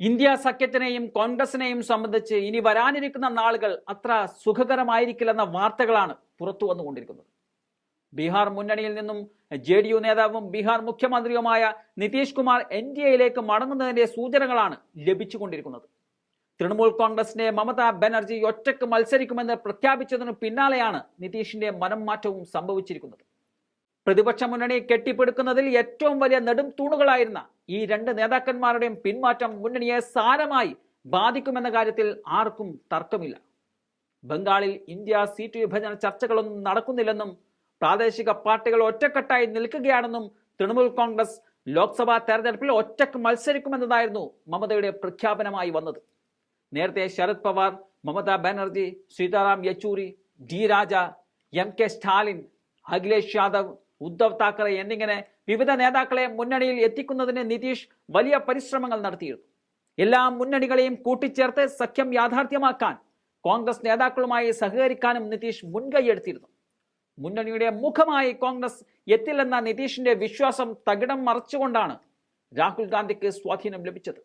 India സഖ്യത്തിനെയും കോൺഗ്രസിനെയും സംബന്ധിച്ച് ഇനി വരാനിരിക്കുന്ന നാളുകൾ അത്ര സുഖകരമായിരിക്കില്ലെന്ന വാർത്തകളാണ് പുറത്തു വന്നുകൊണ്ടിരിക്കുന്നത്. ബീഹാർ മുന്നണിയിൽ നിന്നും JDU നേതാവും ബീഹാർ മുഖ്യമന്ത്രിയുമായ നിതീഷ് കുമാർ NDAയിലേക്ക് മടങ്ങുന്നതിന്റെ സൂചനകളാണ് ലഭിച്ചുകൊണ്ടിരിക്കുന്നത്. തൃണമൂൽ കോൺഗ്രസിനെ മമതാ ബാനർജി ഒറ്റയ്ക്ക് മത്സരിക്കുമെന്ന് പ്രഖ്യാപിച്ചതിനു പിന്നാലെയാണ് നിതീഷിന്റെ മനം മാറ്റവും സംഭവിച്ചിരിക്കുന്നത്. പ്രതിപക്ഷ മുന്നണി കെട്ടിപ്പടുക്കുന്നതിൽ ഏറ്റവും വലിയ നെടും തൂണുകളായിരുന്ന ഈ രണ്ട് നേതാക്കന്മാരുടെയും പിന്മാറ്റം മുന്നണിയെ സാരമായി ബാധിക്കുമെന്ന കാര്യത്തിൽ ആർക്കും തർക്കമില്ല. ബംഗാളിൽ ഇന്ത്യ സീറ്റ് വിഭജന ചർച്ചകളൊന്നും നടക്കുന്നില്ലെന്നും പ്രാദേശിക പാർട്ടികൾ ഒറ്റക്കെട്ടായി നിൽക്കുകയാണെന്നും തൃണമൂൽ കോൺഗ്രസ് ലോക്സഭാ തെരഞ്ഞെടുപ്പിൽ ഒറ്റക്ക് മത്സരിക്കുമെന്നതായിരുന്നു മമതയുടെ പ്രഖ്യാപനമായി വന്നത്. നേരത്തെ ശരത് പവാർ, മമതാ ബാനർജി, സീതാറാം യെച്ചൂരി, D രാജ, MK സ്റ്റാലിൻ, അഖിലേഷ് യാദവ്, ഉദ്ധവ് താക്കറെ എന്നിങ്ങനെ വിവിധ നേതാക്കളെ മുന്നണിയിൽ എത്തിക്കുന്നതിന് നിതീഷ് വലിയ പരിശ്രമങ്ങൾ നടത്തിയിരുന്നു. എല്ലാ മുന്നണികളെയും കൂട്ടിച്ചേർത്ത് സഖ്യം യാഥാർത്ഥ്യമാക്കാൻ കോൺഗ്രസ് നേതാക്കളുമായി സഹകരിക്കാനും നിതീഷ് മുൻകൈയെടുത്തിരുന്നു. മുന്നണിയുടെ മുഖമായി കോൺഗ്രസ് എത്തില്ലെന്ന നിതീഷിന്റെ വിശ്വാസം തകിടം മറിച്ചുകൊണ്ടാണ് രാഹുൽ ഗാന്ധിക്ക് സ്വാധീനം ലഭിച്ചത്.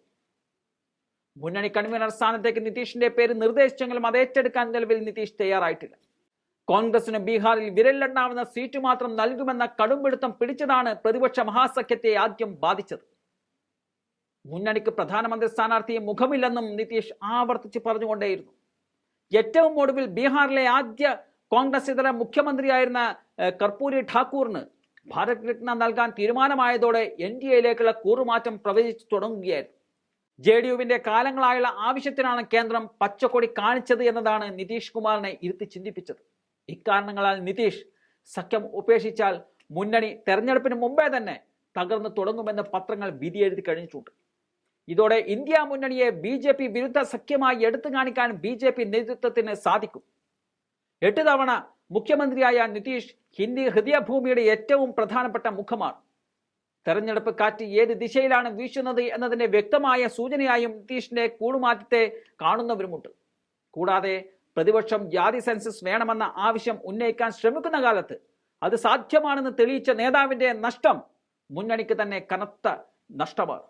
മുന്നണി കൺവീനർ സ്ഥാനത്തേക്ക് നിതീഷിന്റെ പേര് നിർദ്ദേശിച്ചെങ്കിലും അത് ഏറ്റെടുക്കാൻ നിലവിൽ നിതീഷ് തയ്യാറായിട്ടില്ല. കോൺഗ്രസിന് ബീഹാറിൽ വിരലിലെണ്ണാവുന്ന സീറ്റ് മാത്രം നൽകുമെന്ന കടുംപിടുത്തം പിടിച്ചതാണ് പ്രതിപക്ഷ മഹാസഖ്യത്തെ ആദ്യം ബാധിച്ചത്. മുന്നണിക്ക് പ്രധാനമന്ത്രി സ്ഥാനാർത്ഥിയെ മുഖമില്ലെന്നും നിതീഷ് ആവർത്തിച്ച് പറഞ്ഞുകൊണ്ടേയിരുന്നു. ഏറ്റവും ഒടുവിൽ ബീഹാറിലെ ആദ്യ കോൺഗ്രസ് ഇതര മുഖ്യമന്ത്രിയായിരുന്ന കർപ്പൂരി ഠാക്കൂറിന് ഭാരത് രത്ന നൽകാൻ തീരുമാനമായതോടെ NDAയിലേക്കുള്ള കൂറുമാറ്റം പ്രവചിച്ചു തുടങ്ങുകയായിരുന്നു. JDUവിന്റെ കാലങ്ങളായുള്ള ആവശ്യത്തിനാണ് കേന്ദ്രം പച്ചക്കൊടി കാണിച്ചത് എന്നതാണ് നിതീഷ് കുമാറിനെ ഇരുത്തി ചിന്തിപ്പിച്ചത്. ഇക്കാരണങ്ങളാൽ നിതീഷ് സഖ്യം ഉപേക്ഷിച്ചാൽ മുന്നണി തെരഞ്ഞെടുപ്പിന് മുമ്പേ തന്നെ തകർന്നു തുടങ്ങുമെന്ന് പത്രങ്ങൾ വിധിയെഴുതി കഴിഞ്ഞിട്ടുണ്ട്. ഇതോടെ ഇന്ത്യ മുന്നണിയെ BJP വിരുദ്ധ സഖ്യമായി എടുത്തു കാണിക്കാൻ BJP നേതൃത്വത്തിന് സാധിക്കും. 8 തവണ മുഖ്യമന്ത്രിയായ നിതീഷ് ഹിന്ദി ഹൃദയഭൂമിയുടെ ഏറ്റവും പ്രധാനപ്പെട്ട മുഖമാണ്. തെരഞ്ഞെടുപ്പ് കാറ്റ് ഏത് ദിശയിലാണ് വീശുന്നത് എന്നതിന്റെ വ്യക്തമായ സൂചനയായും നിതീഷിന്റെ കൂടുമാറ്റത്തെ കാണുന്നവരുമുണ്ട്. കൂടാതെ പ്രതിപക്ഷം ജാതി സെൻസസ് വേണമെന്ന ആവശ്യം ഉന്നയിക്കാൻ ശ്രമിക്കുന്ന കാലത്ത് അത് സാധ്യമാണെന്ന് തെളിയിച്ച നേതാവിന്റെ നഷ്ടം മുന്നണിക്ക് തന്നെ കനത്ത നഷ്ടമാണ്.